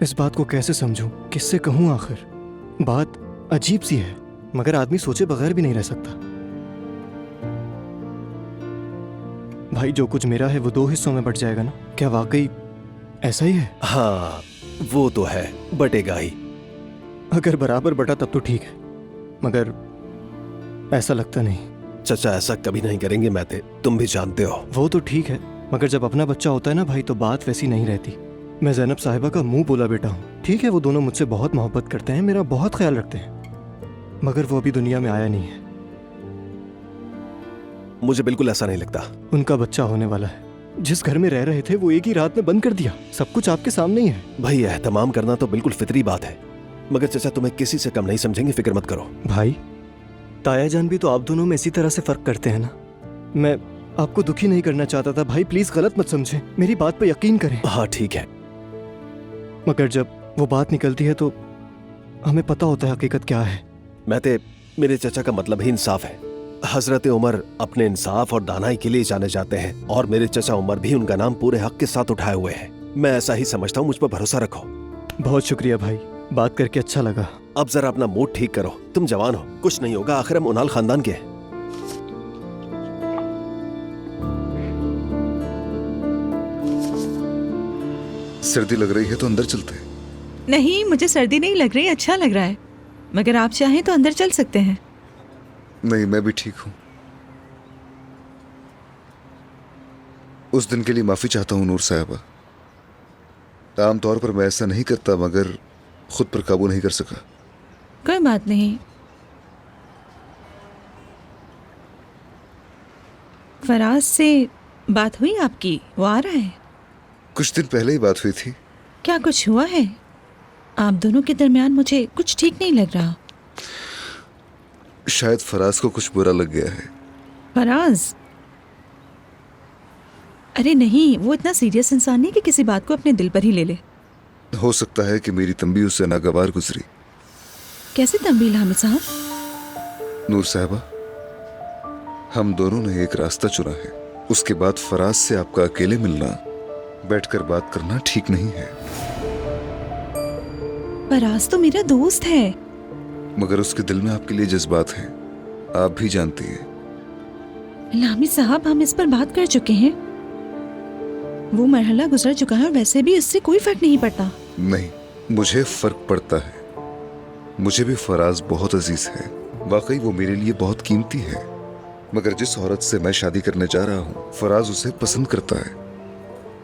इस बात को कैसे समझूं, किससे कहूं? आखिर बात अजीब सी है, मगर आदमी सोचे बगैर भी नहीं रह सकता। भाई, जो कुछ मेरा है वो 2 हिस्सों में बट जाएगा ना? क्या वाकई ऐसा ही है? हाँ, वो तो है, बटेगा ही। अगर बराबर बटा तब तो ठीक है, मगर ऐसा लगता नहीं। चाचा, ऐसा कभी नहीं करेंगे महते, तुम भी जानते हो। वो तो ठीक है, मगर जब अपना बच्चा होता है ना भाई, तो बात वैसी नहीं रहती। मैं ज़ैनब साहिबा का मुंह बोला बेटा हूँ। ठीक है, वो दोनों मुझसे बहुत मोहब्बत करते हैं, मेरा बहुत ख्याल रखते हैं, मगर वो अभी दुनिया में आया नहीं है। मुझे बिल्कुल ऐसा नहीं लगता। उनका बच्चा होने वाला है। जिस घर में रह रहे थे वो एक ही रात में बंद कर दिया। सब कुछ आपके सामने ही है। भाई, एहतमाम करना तो बिल्कुल फितरी बात है, मगर चाचा तुम्हें किसी से कम नहीं समझेंगे, फिक्र मत करो। भाई, ताया जान भी तो आप दोनों में इसी तरह से फर्क करते हैं ना। मैं आपको दुखी नहीं करना चाहता था भाई, प्लीज गलत मत समझें, मेरी बात पर यकीन करें। हाँ ठीक है, मगर जब वो बात निकलती है तो हमें पता होता है हकीकत क्या है। महते, मेरे चाचा का मतलब ही इंसाफ है। हजरत उमर अपने इंसाफ और दानाई के लिए जाने जाते हैं, और मेरे चाचा उमर भी उनका नाम पूरे हक के साथ उठाए हुए हैं। मैं ऐसा ही समझता हूँ, मुझ पर भरोसा रखो। बहुत शुक्रिया भाई, बात करके अच्छा लगा। अब जरा अपना मूड ठीक करो, तुम जवान हो, कुछ नहीं होगा, आखिर हम उनाल खानदान के हैं। सर्दी लग रही है तो अंदर चलते हैं। नहीं, मुझे सर्दी नहीं लग रही, अच्छा लग रहा है, मगर आप चाहें तो अंदर चल सकते हैं। नहीं, मैं भी ठीक हूँ। उस दिन के लिए माफी चाहता हूँ नूर साहिबा। आमतौर पर मैं ऐसा नहीं करता, मगर खुद पर काबू नहीं कर सका। कोई बात नहीं। फराज से बात हुई आपकी? वो आ रहा है? कुछ दिन पहले ही बात हुई थी। क्या कुछ हुआ है? आप दोनों के दरमियान मुझे कुछ ठीक नहीं लग रहा। शायद फराज को कुछ बुरा लग गया है। फराज? अरे नहीं, वो इतना सीरियस इंसान नहीं कि किसी बात को अपने दिल पर ही ले ले। हो सकता है कि मेरी तंबीह उससे नागवार गुजरी। कैसे तंबीह हामिद साहब? नूर साहिबा, हम दोनों ने एक रास्ता चुना है। उसके बाद फराज से आपका अकेले मिलना, बैठकर बात करना ठीक नहीं है। फराज तो मेरा दोस्त है। मगर उसके दिल में आपके लिए जज्बात हैं, आप भी जानती हैं। हामिद साहब, हम इस पर बात कर चुके हैं। वो मरहला गुजर चुका है और वैसे भी इससे कोई फर्क नहीं पड़ता। नहीं, मुझे फर्क पड़ता है। मुझे भी फराज बहुत अजीज है, वाकई वो मेरे लिए बहुत कीमती है। मगर जिस औरत से मैं शादी करने जा रहा हूँ, फराज उसे पसंद करता है,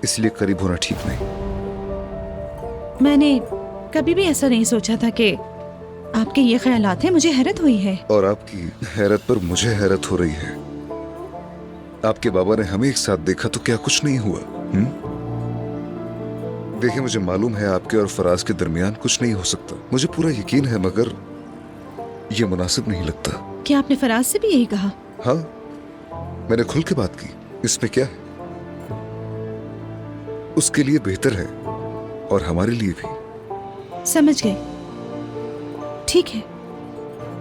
इसलिए करीब होना ठीक नहीं। मैंने कभी भी ऐसा नहीं सोचा था कि आपके ये ख्यालात हैं, मुझे हैरत हुई है। और आपकी हैरत पर मुझे हैरत हो रही है। आपके बाबा ने हमें एक साथ देखा तो क्या कुछ नहीं हुआ? देखिए, मुझे मालूम है आपके और फराज के दरमियान कुछ नहीं हो सकता, मुझे पूरा यकीन है, मगर ये मुनासिब नहीं लगता। क्या आपने फराज से भी यही कहा? हाँ, मैंने खुल के बात की। इसमें क्या है? उसके लिए बेहतर है और हमारे लिए भी। समझ गए, ठीक है।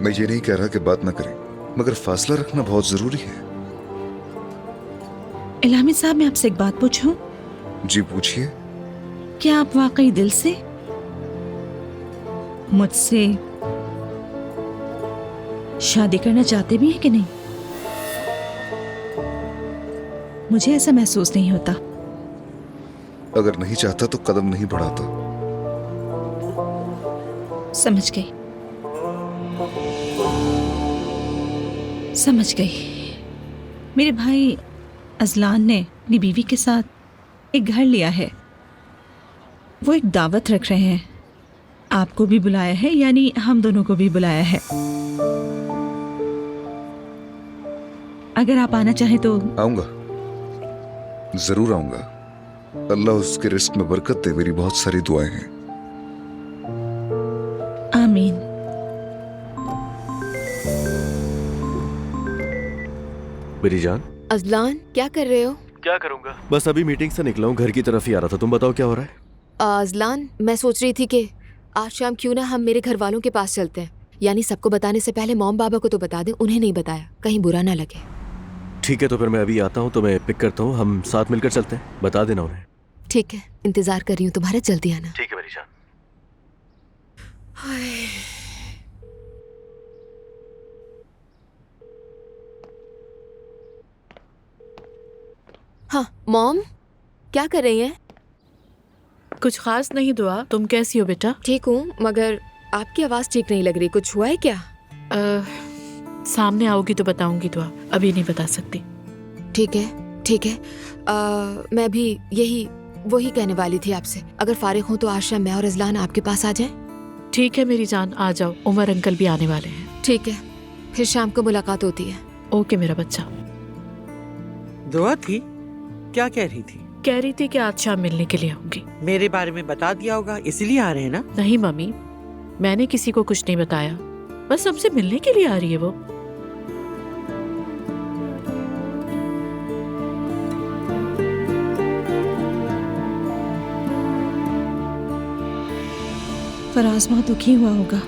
मैं ये नहीं कह रहा कि बात ना करें, मगर फासला रखना बहुत जरूरी है। इल्हामी साहब, मैं आपसे एक बात पूछूं? जी पूछिए। क्या आप वाकई दिल से मुझसे शादी करना चाहते भी हैं कि नहीं? मुझे ऐसा महसूस नहीं होता। अगर नहीं चाहता तो कदम नहीं बढ़ाता। समझ गई, समझ गई। मेरे भाई अजलान ने अपनी बीवी के साथ एक घर लिया है। वो एक दावत रख रहे हैं। आपको भी बुलाया है, यानी हम दोनों को भी बुलाया है। अगर आप आना चाहें तो। आऊंगा, जरूर आऊंगा। अल्लाह उसके रिस्क में बरकत दे, मेरी बहुत सारी दुआएं हैं। आमीन। मेरी जान। अजलान, क्या कर रहे हो? क्या करूंगा, बस अभी मीटिंग से निकला हूँ, घर की तरफ ही आ रहा था। तुम बताओ क्या हो रहा है? अजलान, मैं सोच रही थी कि आज शाम क्यों ना हम मेरे घर वालों के पास चलते हैं। यानी सबको बताने से पहले मॉम बाबा को तो बता दें, उन्हें नहीं बताया, कहीं बुरा ना लगे। ठीक है, तो फिर मैं अभी आता हूँ, तो मैं पिक करता हूँ, हम साथ मिलकर चलते हैं। बता देना उन्हें। ठीक है, इंतजार कर रही हूँ तुम्हारा, जल्दी आना। ठीक है मेरी जान। हाँ मॉम, क्या कर रही हैं? कुछ खास नहीं दुआ, तुम कैसी हो बेटा? ठीक हूँ, मगर आपकी आवाज ठीक नहीं लग रही, कुछ हुआ है क्या? सामने आओगी तो बताऊंगी दुआ, अभी नहीं बता सकती। ठीक है, ठीक है। मैं भी वही कहने वाली थी आपसे। अगर फारिग हूँ तो आज शाम मैं और अजलान आपके पास आ जाएं? ठीक है मेरी जान, आ जाओ। उमर अंकल भी आने वाले हैं। ठीक है, फिर शाम को मुलाकात होती है। ओके मेरा बच्चा। दुआ थी, क्या कह रही थी? कह रही थी कि आज शाम मिलने के लिए आऊंगी। मेरे बारे में बता दिया होगा, इसलिए आ रहे हैं ना? नहीं मम्मी, मैंने किसी को कुछ नहीं बताया, बस हमसे मिलने के लिए आ रही है वो। फराज बहुत दुखी हुआ होगा।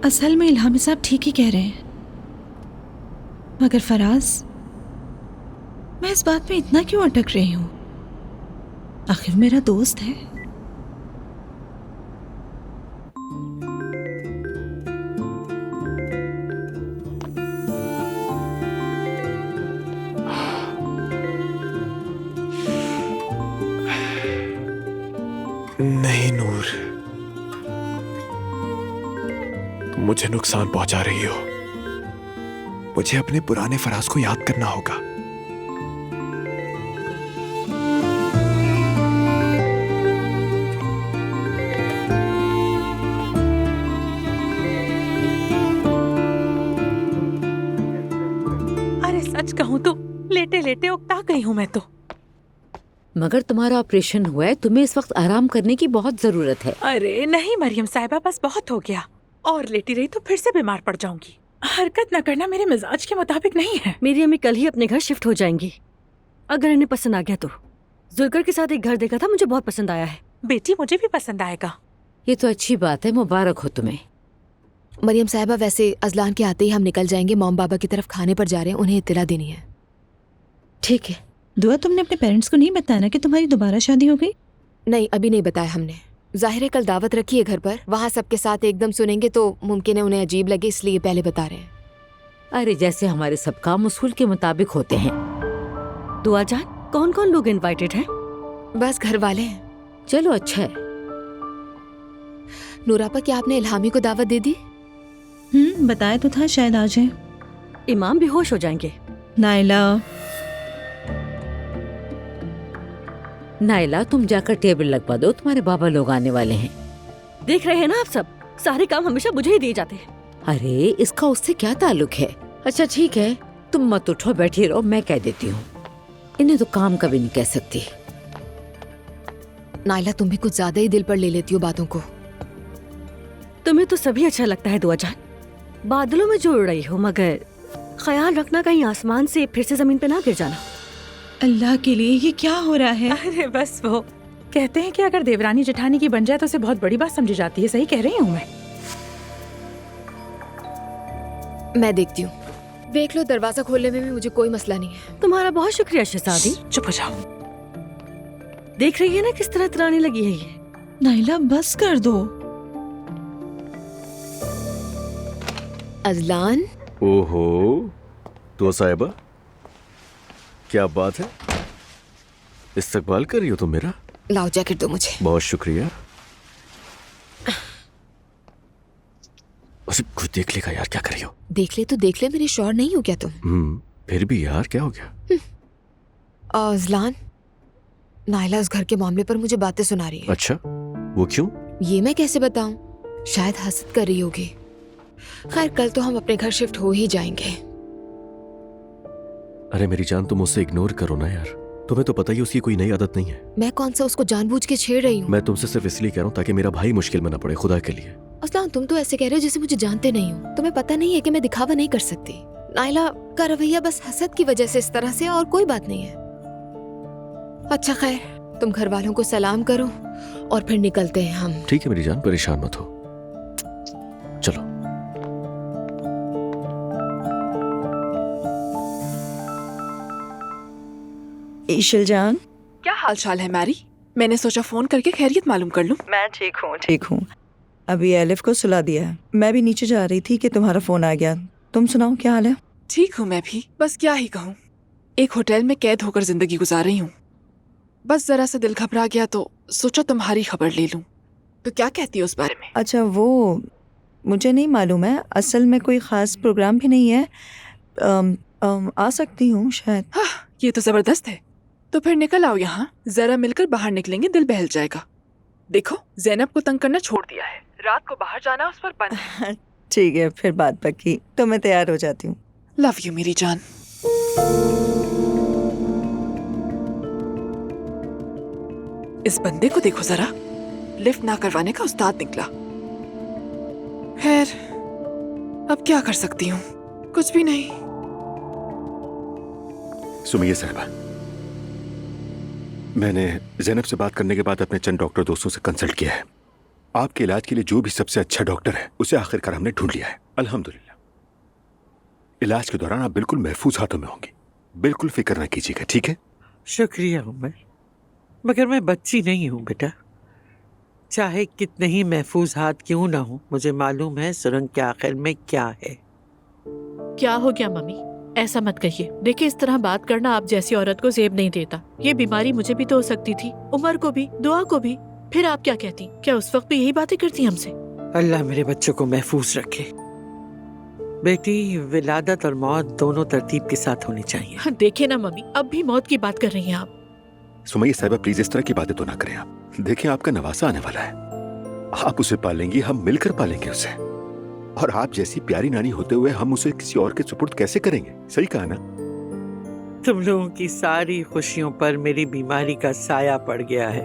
असल में इल्हामी साहब ठीक ही कह रहे हैं, मगर फराज, मैं इस बात में इतना क्यों अटक रही हूँ? आखिर मेरा दोस्त है। नहीं नूर, तुम मुझे नुकसान पहुंचा रही हो। मुझे अपने पुराने फराज को याद करना होगा। अरे सच कहूँ तो लेटे लेटे उकता गई हूँ मैं तो। मगर तुम्हारा ऑपरेशन हुआ है, तुम्हें इस वक्त आराम करने की बहुत जरूरत है। अरे नहीं मरियम साहिबा, बस बहुत हो गया। और लेटी रही तो फिर से बीमार पड़ जाऊंगी। हरकत न करना मेरे मिजाज के मुताबिक नहीं है। मेरी अम्मी कल ही अपने घर शिफ्ट हो जाएंगी, अगर इन्हें पसंद आ गया तो। जुल्कर के साथ एक घर देखा था, मुझे बहुत पसंद आया है। बेटी मुझे भी पसंद आएगा। ये तो अच्छी बात है, मुबारक हो तुम्हें। मरियम साहिबा, वैसे अजलान के आते ही हम निकल जाएंगे, मॉम बाबा की तरफ खाने पर जा रहे हैं, उन्हें इत्तला देनी है। ठीक है। दुआ, तुमने अपने पेरेंट्स को नहीं बताया कि तुम्हारी दोबारा शादी हो गई? नहीं, अभी नहीं बताया हमने। जाहिर है कल दावत रखी है घर पर, वहाँ सबके साथ एकदम सुनेंगे तो मुमकिन है उन्हें अजीब लगे, इसलिए पहले बता रहे हैं। अरे जैसे हमारे सब काम उसूल के मुताबिक होते हैं। दुआ जान, कौन कौन लोग इनवाइटेड हैं? बस घर वाले हैं। चलो अच्छा है। नूरापा, क्या आपने इल्हामी को दावत दे दी? बताया तो था, शायद आ जाए। इमाम भी होश हो जाएंगे। नाइला, तुम जाकर टेबल लगवा दो, तुम्हारे बाबा लोग आने वाले हैं। देख रहे हैं ना आप सब, सारे काम हमेशा मुझे ही दिए जाते हैं। अरे इसका उससे क्या ताल्लुक है? अच्छा ठीक है, तुम मत उठो, बैठी रहो, मैं कह देती हूँ। इन्हें तो काम कभी नहीं कह सकती। नाइला, तुम भी कुछ ज्यादा ही दिल पर ले लेती हो बातों को। तुम्हें तो सभी अच्छा लगता है दुआ जान, बादलों में जो उड़ रही हो, मगर ख्याल रखना कहीं आसमान से फिर से जमीन पे ना गिर जाना। अल्लाह के लिए ये क्या हो रहा है? अरे बस वो कहते हैं कि अगर देवरानी जेठानी की बन जाए तो उसे बहुत बड़ी बात समझी जाती है। सही कह रही हूँ मैं देखती हूँ। देख लो, दरवाजा खोलने में भी मुझे कोई मसला नहीं है। तुम्हारा बहुत शुक्रिया शहजादी। चुप हो जाओ। देख रही है ना किस तरह तराने लगी है ये। नाइला बस कर दो। अजलान। ओहो, तो साहिबा क्या बात है, इस्तकबाल कर रही हो तुम मेरा? लाओ जैकेट दो मुझे। बहुत शुक्रिया। उसे खुद देख लेगा यार, क्या कर रही हो? देख ले तो देख ले, मेरे शौहर नहीं हो क्या तुम? फिर भी यार क्या हो गया? अजलान, नाइला उस घर के मामले पर मुझे बातें सुना रही है। अच्छा, वो क्यों? ये मैं कैसे बताऊं? शायद हसद कर रही होगी। खैर, कल तो हम अपने घर शिफ्ट हो ही जाएंगे। अरे मेरी जान, तुम उसे इग्नोर करो ना यार, तुम्हें तो पता ही उसकी कोई नई आदत नहीं है। मैं कौन सा उसको जानबूझ के छेड़ रही हूँ? मैं तुमसे सिर्फ इसलिए कह रहा हूँ ताकि मेरा भाई मुश्किल में ना पड़े, खुदा के लिए। असलान, तुम तो ऐसे कह रहे हो जैसे मुझे जानते नहीं हो। तुम्हें पता नहीं है कि मैं दिखावा नहीं कर सकती। नाइला का रवैया बस हसद की वजह से इस तरह से, और कोई बात नहीं है। अच्छा खैर, तुम घर वालों को सलाम करो और फिर निकलते हैं हम। ठीक है मेरी जान, परेशान मत हो, चलो। ईशल जान, क्या हाल चाल है मैरी? मैंने सोचा फोन करके खैरियत मालूम कर लूं। मैं ठीक हूँ। अभी एलिफ को सुला दिया है। मैं भी नीचे जा रही थी कि तुम्हारा फोन आ गया। तुम सुनाओ, क्या हाल है? ठीक हूँ मैं भी, बस क्या ही कहूँ। एक होटल में कैद होकर जिंदगी गुजार रही हूँ। बस जरा सा दिल घबरा गया तो सोचा तुम्हारी खबर ले लूं। तो क्या कहती हो उस बारे में? अच्छा, वो मुझे नहीं मालूम है। असल में कोई ख़ास प्रोग्राम भी नहीं है। आ सकती हूँ शायद। हाँ, ये तो जबरदस्त है। तो फिर निकल आओ यहाँ, जरा मिलकर बाहर निकलेंगे, दिल बहल जाएगा। देखो, ज़ैनब को तंग करना छोड़ दिया है। रात को बाहर जाना उस पर बंद है। ठीक है, फिर बात पक्की। तो मैं तैयार हो जाती हूँ। लव यू मेरी जान। इस बंदे को देखो जरा, लिफ्ट ना करवाने का उस्ताद निकला। खैर, अब क्या कर सकती हूँ? कुछ भी नहीं। सुमिया साहिबा, मैंने ज़ैनब से बात करने के बाद अपने चंद डॉक्टर दोस्तों से कंसल्ट किया है। आपके इलाज के लिए जो भी सबसे अच्छा डॉक्टर है उसे आखिरकार हमने ढूंढ लिया है, अल्हम्दुलिल्लाह। इलाज के दौरान आप बिल्कुल महफूज हाथों में होंगी, बिल्कुल फिक्र ना कीजिएगा, ठीक है? शुक्रिया उमर, मगर मैं बच्ची नहीं हूँ बेटा। चाहे कितने ही महफूज हाथ क्यों ना हो, मुझे मालूम है सुरंग के आखिर में क्या है। क्या हो गया मम्मी? ऐसा मत कहिए। देखिए, इस तरह बात करना आप जैसी औरत को ज़ेब नहीं देता। ये बीमारी मुझे भी तो हो सकती थी, उमर को भी, दुआ को भी। फिर आप क्या कहती? क्या उस वक्त भी यही बातें करती हमसे? अल्लाह मेरे बच्चों को महफूज रखे। बेटी, विलादत और मौत दोनों तरतीब के साथ होनी चाहिए। देखिए ना मम्मी, अब भी मौत की बात कर रही हैं आप। सुमैया साहिबा, प्लीज इस तरह की बातें तो ना करें आप। देखिए, आपका नवासा आने वाला है, आप उसे पालेंगी, हम मिलकर पालेंगे उसे। और आप जैसी प्यारी नानी होते हुए हम उसे किसी और के सुपुर्द कैसे करेंगे? सही कहा ना? तुम लोगों की सारी खुशियों पर मेरी बीमारी का साया पड़ गया है।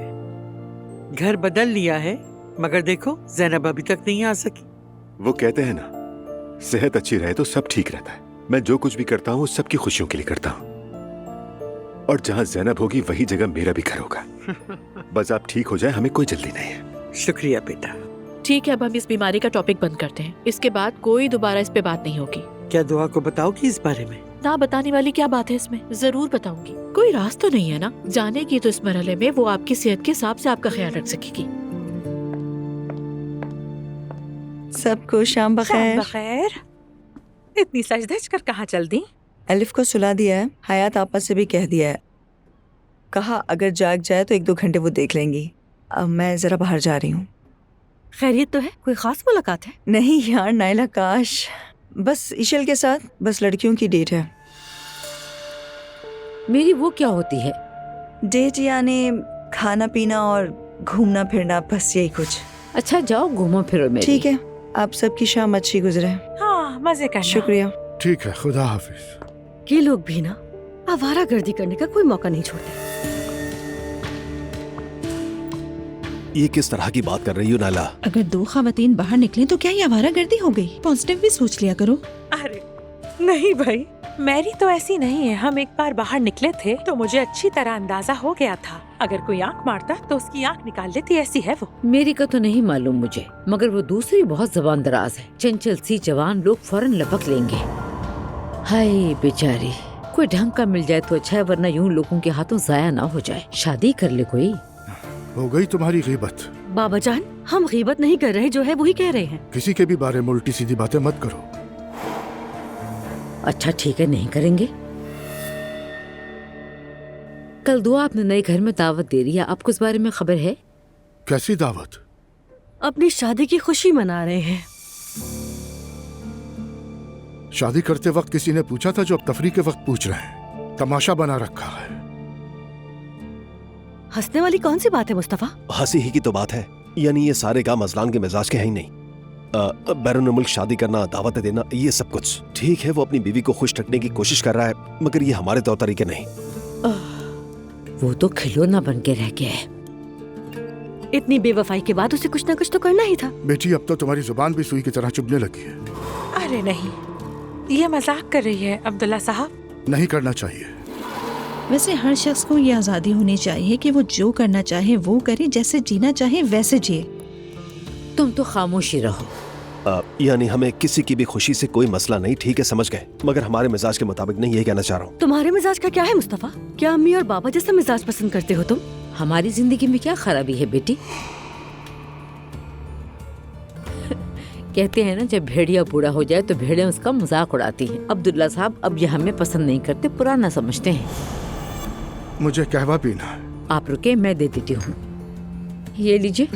घर बदल लिया है, मगर देखो ज़ैनब अभी तक नहीं आ सकी। वो कहते हैं ना, सेहत अच्छी रहे तो सब ठीक रहता है। मैं जो कुछ भी करता हूँ सबकी खुशियों के लिए करता हूँ, और जहाँ ज़ैनब होगी वही जगह मेरा भी घर होगा। बस आप ठीक हो जाए, हमें कोई जल्दी नहीं है। शुक्रिया बेटा। ठीक है, अब हम इस बीमारी का टॉपिक बंद करते हैं। इसके बाद कोई दोबारा इस पे बात नहीं होगी। क्या दुआ को बताओगी इस बारे में? ना बताने वाली क्या बात है इसमें? जरूर बताऊंगी। कोई राज तो नहीं है ना जाने की, तो इस मरहले में वो आपकी सेहत के हिसाब से आपका ख्याल रख सकेगी। सबको शाम बखैर। बखैर। इतनी सज धज कर कहाँ चल दी? एलिफ को सुला दिया है, हयात आपा से भी कह दिया है। कहा अगर जाग जाए तो 1-2 घंटे वो देख लेंगी। अब मैं जरा बाहर जा रही हूँ। खैरियत तो है? कोई खास मुलाकात है? नहीं यार नाइला, काश। बस ईशल के साथ, बस लड़कियों की डेट है। मेरी वो क्या होती है? डेट यानी खाना पीना और घूमना फिरना, बस यही कुछ। अच्छा जाओ घूमो फिरो मेरी। ठीक है, आप सबकी शाम अच्छी गुजरे। हाँ, मजे करना। शुक्रिया। ठीक है, खुदा हाफिज। ये लोग भी ना आवारागर्दी करने का कोई मौका नहीं छोड़ते। ये किस तरह की बात कर रही हो नाला? अगर दो खवातीन बाहर निकलें तो क्या ये आवारागर्दी हो गई? पॉजिटिव भी सोच लिया करो। अरे नहीं भाई, मैरी तो ऐसी नहीं है। हम एक बार बाहर निकले थे तो मुझे अच्छी तरह अंदाजा हो गया था, अगर कोई आंख मारता तो उसकी आंख निकाल लेती, ऐसी है वो। मेरी का तो नहीं मालूम मुझे, मगर वो दूसरी बहुत जबान दराज है। चंचल सी जवान लोग फौरन लपक लेंगे। हाय बेचारी, कोई ढंग का मिल जाए तो अच्छा है, वरना यूं लोगों के हाथों जाया ना हो जाए। शादी कर ले कोई। हो गई तुम्हारी गीबत। बाबा जान, हम गीबत नहीं कर रहे, जो है वही कह रहे हैं। किसी के भी बारे में उल्टी सीधी बातें मत करो। अच्छा ठीक है, नहीं करेंगे। कल दुआ अपने नए घर में दावत दे रही है, आपको इस बारे में खबर है? कैसी दावत? अपनी शादी की खुशी मना रहे हैं। शादी करते वक्त किसी ने पूछा था जो अब तफरी के वक्त पूछ रहे हैं। तमाशा बना रखा है। हंसने वाली कौन सी बात है मुस्तफा? हंसी ही की तो बात है, यानी ये सारे काम अजलान के मिजाज के हैं ही नहीं। बैरून मुल्क शादी करना, दावतें देना, ये सब कुछ ठीक है। वो अपनी बीवी को खुश रखने की कोशिश कर रहा है, मगर ये हमारे तौर तरीके नहीं। वो तो खिलौना बन के रह गया है। इतनी बेवफाई के बाद उसे कुछ ना कुछ तो करना ही था। बेटी, अब तो तुम्हारी जुबान भी सुई की तरह चुभने लगी है। अरे नहीं, ये मजाक कर रही है अब्दुल्ला साहब। नहीं करना चाहिए। वैसे हर शख्स को ये आज़ादी होनी चाहिए कि वो जो करना चाहे वो करे, जैसे जीना चाहे वैसे जिए। तुम तो खामोशी रहो। यानी हमें किसी की भी खुशी से कोई मसला नहीं, ठीक है समझ गए, मगर हमारे मिजाज के मुताबिक नहीं, ये कहना चाह रहा हूँ। तुम्हारे मिजाज का क्या है मुस्तफा? क्या अम्मी और बाबा जैसा मिजाज पसंद करते हो तुम? हमारी जिंदगी में क्या खराबी है बेटी? कहते हैं ना, जब भेड़िया बूढ़ा हो जाए तो भेड़िया उसका मजाक उड़ाती हैं। अब्दुल्ला साहब अब ये हमें पसंद नहीं करते, पुराना समझते हैं। मुझे कहवा पीना है। आप रुके, मैं दे देती हूँ। ये लीजिए।